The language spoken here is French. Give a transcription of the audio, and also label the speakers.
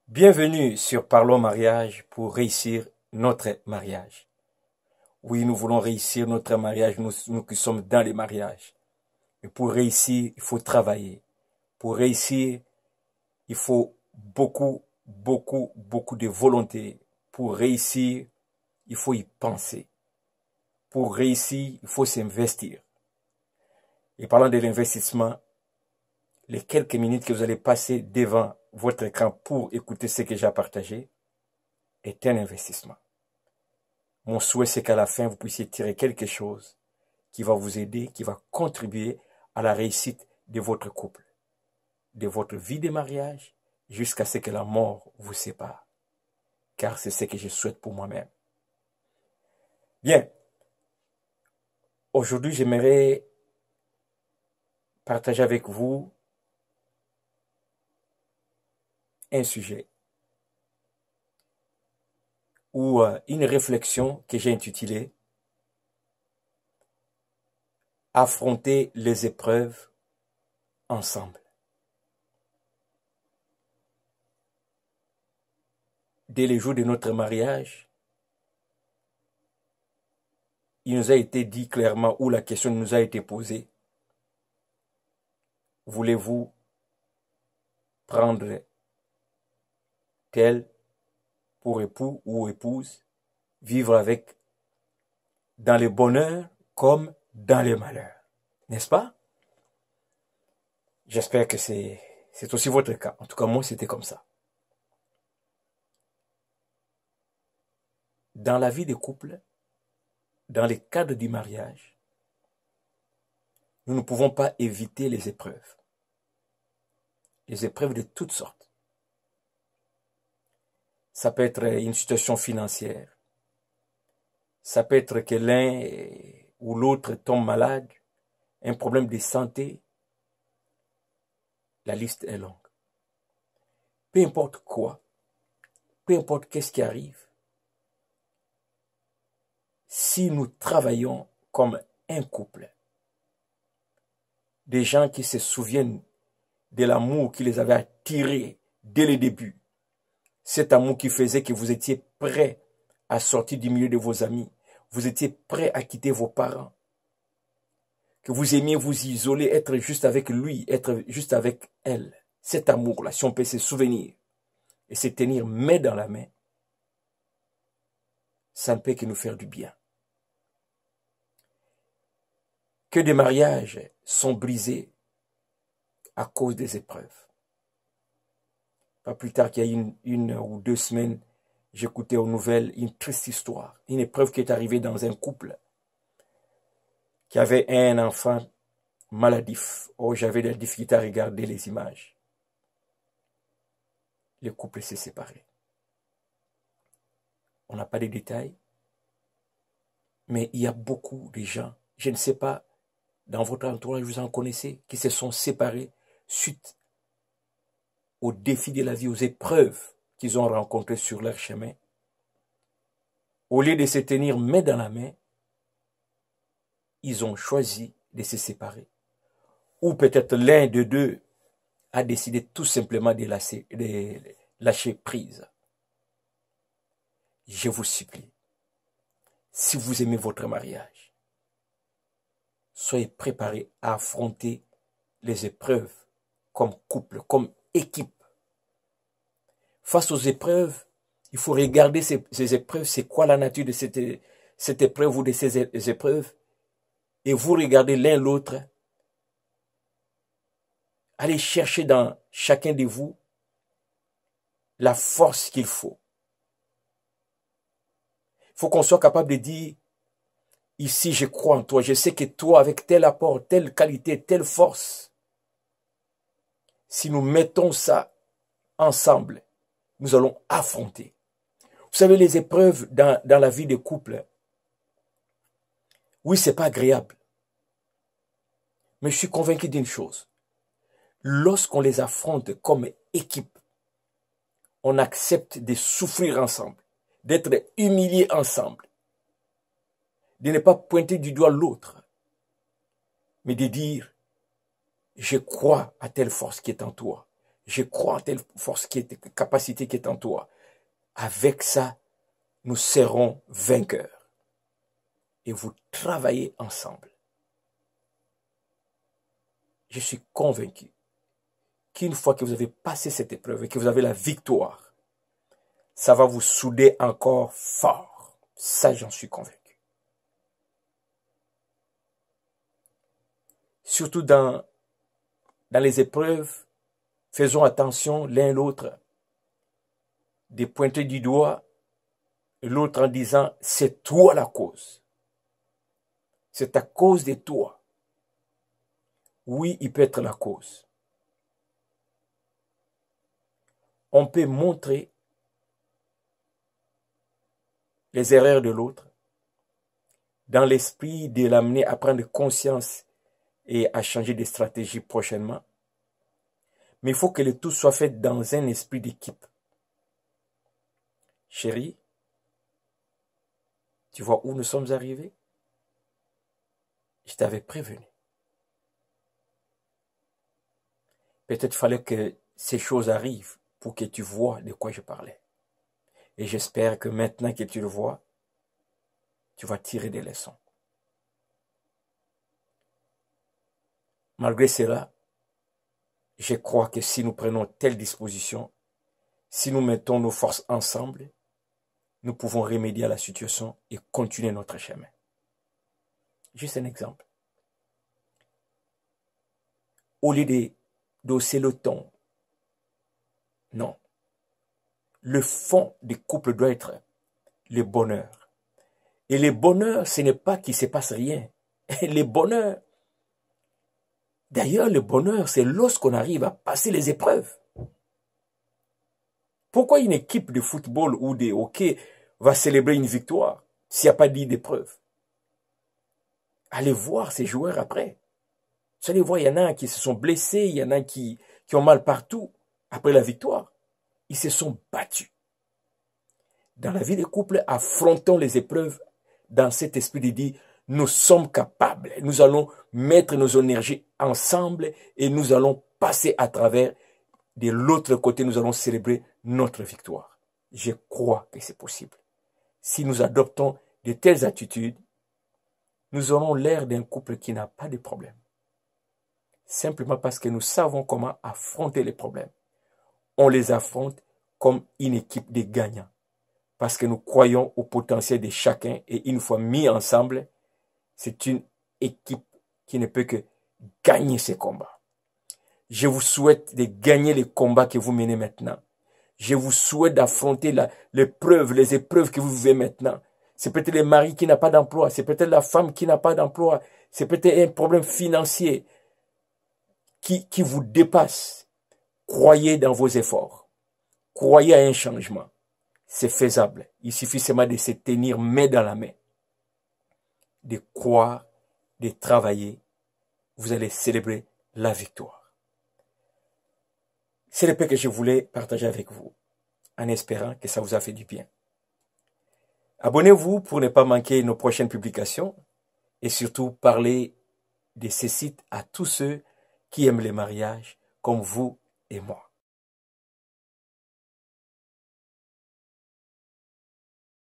Speaker 1: Bienvenue sur Parlons Mariage pour réussir notre mariage. Oui, nous voulons réussir notre mariage, nous qui sommes dans les mariages. Mais pour réussir, il faut travailler. Pour réussir, il faut beaucoup de volonté. Pour réussir, il faut y penser. Pour réussir, il faut s'investir. Et parlant de l'investissement, les quelques minutes que vous allez passer devant votre écran pour écouter ce que j'ai à partager est un investissement. Mon souhait, c'est qu'à la fin, vous puissiez tirer quelque chose qui va vous aider, qui va contribuer à la réussite de votre couple, de votre vie de mariage, jusqu'à ce que la mort vous sépare. Car c'est ce que je souhaite pour moi-même. Bien. Aujourd'hui, j'aimerais partager avec vous un sujet ou une réflexion que j'ai intitulée « Affronter les épreuves ensemble ». Dès les jours de notre mariage, il nous a été dit clairement, ou la question nous a été posée, voulez-vous prendre tel pour époux ou épouse, vivre avec dans le bonheur comme dans le malheur, n'est-ce pas? J'espère que c'est aussi votre cas. En tout cas, moi, c'était comme ça. Dans la vie des couples, dans le cadre du mariage, nous ne pouvons pas éviter les épreuves. Les épreuves de toutes sortes. Ça peut être une situation financière. Ça peut être que l'un ou l'autre tombe malade, un problème de santé. La liste est longue. Peu importe quoi, peu importe qu'est-ce qui arrive, si nous travaillons comme un couple, des gens qui se souviennent de l'amour qui les avait attirés dès le début, cet amour qui faisait que vous étiez prêts à sortir du milieu de vos amis, vous étiez prêts à quitter vos parents, que vous aimiez vous isoler, être juste avec lui, être juste avec elle. Cet amour-là, si on peut se souvenir et se tenir main dans la main, ça ne peut que nous faire du bien. Que des mariages sont brisés à cause des épreuves. Pas plus tard qu'il y a une ou 2 semaines, j'écoutais aux nouvelles une triste histoire, une épreuve qui est arrivée dans un couple qui avait un enfant maladif. Oh, j'avais des difficultés à regarder les images. Le couple s'est séparé. On n'a pas de détails, mais il y a beaucoup de gens, je ne sais pas, dans votre entourage, vous en connaissez, qui se sont séparés suite aux défis de la vie, aux épreuves qu'ils ont rencontrées sur leur chemin. Au lieu de se tenir main dans la main, ils ont choisi de se séparer. Ou peut-être l'un de deux a décidé tout simplement de lâcher prise. Je vous supplie, si vous aimez votre mariage, soyez préparés à affronter les épreuves comme couple, comme équipe. Face aux épreuves, il faut regarder ces épreuves, c'est quoi la nature de cette épreuve ou de ces épreuves, et vous regardez l'un l'autre. Allez chercher dans chacun de vous la force qu'il faut. Il faut qu'on soit capable de dire, ici je crois en toi, je sais que toi avec tel apport, telle qualité, telle force, si nous mettons ça ensemble, nous allons affronter. Vous savez, les épreuves dans la vie de couple, oui, c'est pas agréable. Mais je suis convaincu d'une chose. Lorsqu'on les affronte comme équipe, on accepte de souffrir ensemble, d'être humilié ensemble, de ne pas pointer du doigt l'autre, mais de dire, je crois à telle force qui est en toi, Je crois en telle force capacité qui est en toi. Avec ça, nous serons vainqueurs. Et vous travaillez ensemble. Je suis convaincu qu'une fois que vous avez passé cette épreuve et que vous avez la victoire, ça va vous souder encore fort. Ça, j'en suis convaincu. Surtout dans les épreuves, faisons attention l'un l'autre de pointer du doigt l'autre en disant « c'est toi la cause ». C'est à cause de toi. Oui, il peut être la cause. On peut montrer les erreurs de l'autre dans l'esprit de l'amener à prendre conscience et à changer de stratégie prochainement. Mais il faut que le tout soit fait dans un esprit d'équipe. Chérie, tu vois où nous sommes arrivés? Je t'avais prévenu. Peut-être fallait que ces choses arrivent pour que tu vois de quoi je parlais. Et j'espère que maintenant que tu le vois, tu vas tirer des leçons. Malgré cela, je crois que si nous prenons telle disposition, si nous mettons nos forces ensemble, nous pouvons remédier à la situation et continuer notre chemin. Juste un exemple. Au lieu d'hausser le ton, non. Le fond du couple doit être le bonheur. Et le bonheur, ce n'est pas qu'il ne se passe rien. Le bonheur, d'ailleurs, le bonheur, c'est lorsqu'on arrive à passer les épreuves. Pourquoi une équipe de football ou de hockey va célébrer une victoire s'il n'y a pas dit d'épreuve? Allez voir ces joueurs après. Vous allez voir, il y en a qui se sont blessés, il y en a qui ont mal partout après la victoire. Ils se sont battus. Dans la vie des couples, affrontons les épreuves dans cet esprit de dire, nous sommes capables, nous allons mettre nos énergies ensemble et nous allons passer à travers. De l'autre côté, nous allons célébrer notre victoire. Je crois que c'est possible. Si nous adoptons de telles attitudes, nous aurons l'air d'un couple qui n'a pas de problème. Simplement parce que nous savons comment affronter les problèmes. On les affronte comme une équipe de gagnants. Parce que nous croyons au potentiel de chacun et une fois mis ensemble, c'est une équipe qui ne peut que gagner ces combats. Je vous souhaite de gagner les combats que vous menez maintenant. Je vous souhaite d'affronter les épreuves que vous vivez maintenant. C'est peut-être le mari qui n'a pas d'emploi, c'est peut-être la femme qui n'a pas d'emploi, c'est peut-être un problème financier qui vous dépasse. Croyez dans vos efforts. Croyez à un changement. C'est faisable. Il suffit seulement de se tenir main dans la main. De croire, de travailler. Vous allez célébrer la victoire. C'est le peu que je voulais partager avec vous, en espérant que ça vous a fait du bien. Abonnez-vous pour ne pas manquer nos prochaines publications et surtout parlez de ces sites à tous ceux qui aiment les mariages comme vous et moi.